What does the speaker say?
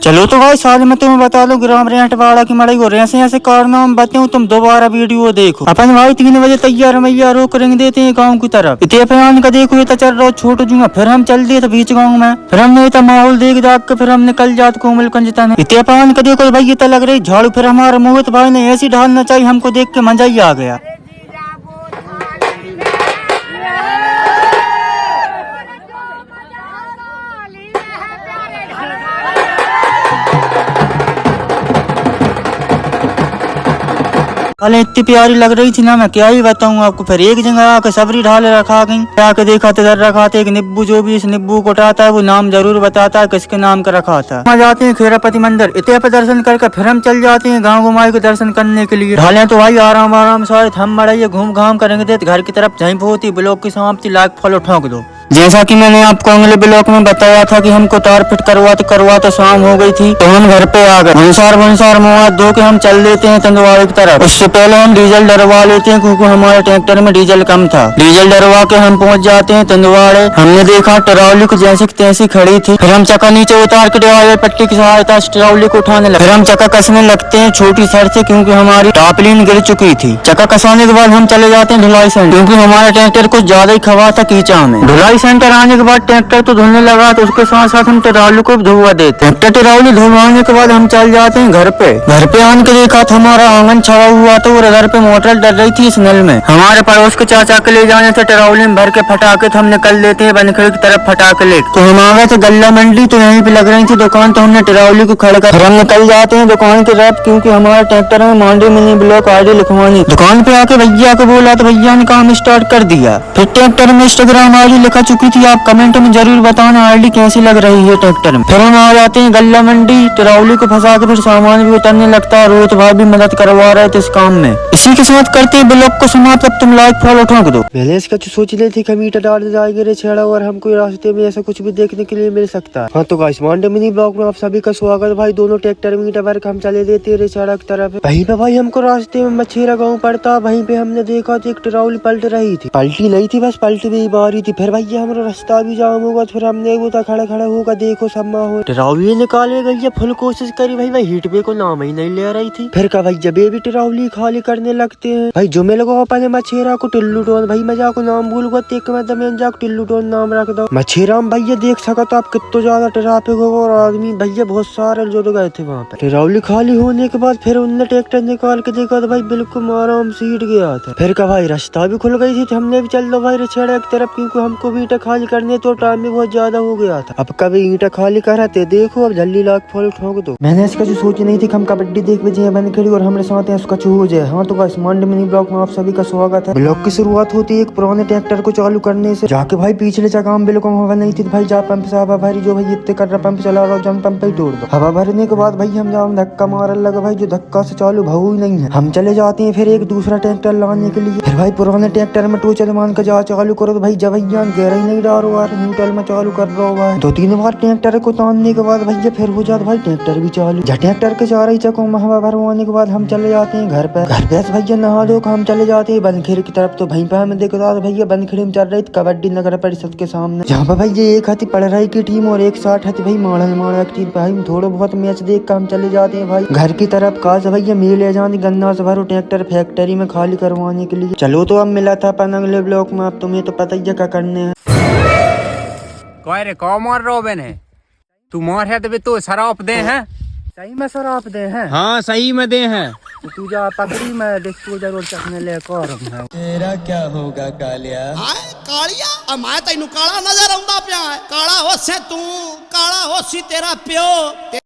चलो तो भाई साल में तुम्हें बता दो ग्राम रेंटवाड़ा की मड़ई हो रहे हैं ऐसे कारनाम बताऊं तुम दोबारा वीडियो देखो। अपन भाई 3 बजे तैयार मैया रोक रंग देते हैं गाँव की तरफ इतने फैन का देखो ये चल रहा छोटो जूंगा फिर हम चल दिए बीच गाँव में फिर हमने इतना माहौल देख दाख के फिर हम निकल जाते कोमलगंज तक इतने फैन का देखो भाई ये तो लग रही झाड़ू फिर हमारा मोहित भाई ने ऐसी ढालना चाहिए हमको देख के मजा ही आ गया। कल इतनी प्यारी लग रही थी ना मैं क्या ही बताऊं आपको। फिर एक जगह आके सबरी ढाल रखा गई आके देखा तो रखा था एक निब्बू जो भी इस निब्बू को उठाता है वो नाम जरूर बताता है किसके नाम का रखा था। वहाँ जाते हैं खेरापति मंदिर इतने पे दर्शन करके फिर हम चल जाते हैं गाँव गुमाई के दर्शन करने के लिए। ढाले तो भाई आराम आराम से हम मड़ाइए घूम घाम करेंगे घर की तरफ जहीं होती ब्लॉक की समाप्ति लाइक फॉलो ठोक दो। जैसा कि मैंने आपको अगले ब्लॉक में बताया था कि हमको तार फिट करवाते शाम हो गई थी तो हम घर पे आ गए। भंसार मवाद धो के हम चल देते हैं तंदवाड़े की तरफ। उससे पहले हम डीजल डरवा लेते हैं क्योंकि हमारे ट्रैक्टर में डीजल कम था। डीजल डरवा के हम पहुंच जाते हैं तंदवाड़े। हमने देखा ट्रॉली को जैसे तैसी खड़ी थी। फिर हम चक्का नीचे उतार के डिवाइडर पट्टी की सहायता से ट्रॉली को उठाने लगे। फिर हम चक्का कसने लगते हैं छोटी सर से क्योंकि हमारी टापलीन गिर चुकी थी। चक्का कसाने के बाद हम चले जाते हैं धुलाई सेंटर क्योंकि हमारा ट्रैक्टर कुछ ज्यादा ही खवा था कीचा में। धुलाई सेंटर आने के बाद ट्रैक्टर तो धुलने लगा तो उसके साथ साथ हम ट्रॉली को धुलवा देते हैं। ट्रॉली धुलवाने के बाद हम चल जाते हैं घर पे। घर पे आने के देखा था हमारा आंगन छवा हुआ था और घर पे मोटर डर रही थी इस नल में। हमारे पड़ोस के चाचा के ले जाने से ट्रॉली में भर के फटाके तो हम निकल देते हैं बनखड़ी की तरफ फटाके ले। तो हम आ गए थे गल्ला मंडी तो यहीं पे लग रही थी दुकान तो हमने ट्रॉली को खड़ कर हम निकल जाते हैं दुकान की तरफ क्योंकि हमारे ट्रैक्टर में मांडी मिनी ब्लॉक आईडी लिखवानी। दुकान पे आके भैया को बोला तो भैया ने काम स्टार्ट कर दिया। फिर ट्रैक्टर में इंस्टाग्राम आईडी लिखा चुकी थी। आप कमेंट में जरूर बताना आईडी कैसी लग रही है ट्रैक्टर में। फिर हम आ जाते हैं गल्ला मंडी ट्रॉली को फंसा के फिर सामान भी उतरने लगता है। रोहित भाई भी मदद करवा रहे थे इस काम में। इसी के साथ करते हैं ब्लॉग को समाप्त। अब तुम लाइक फॉलो ठोक दो। पहले इसका सोच रही थी मीटर डाल जाएंगे रे छेड़ा और हमको रास्ते में ऐसा कुछ भी देखने के लिए मिल सकता है। हाँ तो गाइस मांडे मिनी ब्लॉग में आप सभी का स्वागत। भाई दोनों ट्रैक्टर मीटर वर्क हम चले देते रे छेड़ा की तरफ। वहीं पे भाई हमको रास्ते में मछेरा गाँव पड़ता। वहीं पे हमने देखा तो एक ट्रॉली पलट रही थी। पलटी नहीं थी बस पलटी भी बारी थी। फिर भैया हमारा रास्ता भी जाम होगा फिर हमने वो खड़ा होगा देखो सब माहौल। ट्रॉली निकाले गई फुल कोशिश करी भाई हीट पे को नाम ही नहीं ले रही थी। फिर का भाई जब भी ट्रॉली खाली करने लगते हैं भाई जो मैं लोगों अपने मछेरा को टिल्लू टोन भाई मजा को नाम भूल गया टिल्लू टोन नाम रख दो। मछेरा में भैया देख सका तो आप कितना ज्यादा ट्रैफिक होगा और आदमी भैया बहुत सारे जो गए थे वहाँ पे। ट्रॉली खाली होने के बाद फिर उनने ट्रैक्टर निकाल के देखा तो भाई बिल्कुल आराम सीट गया था। फिर का भाई रास्ता भी खुल गई थी तो हमने भी चल दो भाई छेड़ा की तरफ क्योंकि हमको भी ईंटा खाली करने तो टाइम भी बहुत ज्यादा हो गया था। अब कभी ईंटा खाली करा थे देखो अब जल्दी लाख फॉलो ठोक दो। मैंने इसका जो सोची नहीं थी कि हम कबड्डी देख बजे बन खड़ी और हमारे साथ उसका चू हो जाए। हाँ तो बस मांडे मिनी ब्लॉग में आप सभी का स्वागत है। ब्लॉग की शुरुआत होती है एक पुराने ट्रैक्टर को चालू करने से जाके भाई पिछले जगह में बिल्कुल हवा नहीं थी भाई जा पंप से हवा भरी जो भाई इतने कर रहा पंप चला रहा जन पंप ही तोड़ दो। हवा भरने के बाद भाई हम जाओ धक्का मारने लगा भाई जो धक्का से चालू भाव ही नहीं है। हम चले जाते हैं फिर एक दूसरा ट्रैक्टर लाने के लिए। फिर भाई पुराने ट्रैक्टर में टोचर मान कर जा चालू करो तो भाई जब भैया गहरा ही नहीं डालो यार न्यूट्रल में चालू कर रहा हुआ है। 2-3 बार ट्रैक्टर को तानने के बाद भैया फिर हो जाता भाई ट्रैक्टर भी चालू। ट्रैक्टर के चार ही चकों में हवा भरवाने के बाद हम चले जाते हैं घर पे भैया नहा लो हम चले जाते हैं बनखेड़ी की तरफ। तो वहीं पे हमें देखा भैया बनखेड़ी में चल रही थी कबड्डी नगर परिषद के सामने जहाँ पे भाई एक हाथी पढ़ रही की टीम और एक 60 हाथी भाई माड़ा की टीम। भाई थोड़ा बहुत मैच देख कर हम चले जाते हैं भाई घर की तरफ। काश भैया मेल ले जाने गन्ना से भरो ट्रैक्टर फैक्ट्री में खाली करवाने के लिए। चलो तो अब मिला था अपन अगले ब्लॉक में। अब तुम्हें तो पता ही क्या करने है। कौन मार रहा है तू मार है तो शराब दे हैं। सही में शराब दे हैं। हाँ सही में दे हैं। तो तू जा पकड़ी मैं डिस्पोजर और चखने ले कर तेरा क्या होगा कालिया कालिया मैं तेन काला नजर आंदा पिया काला हो से तू काला हो सी तेरा प्यो।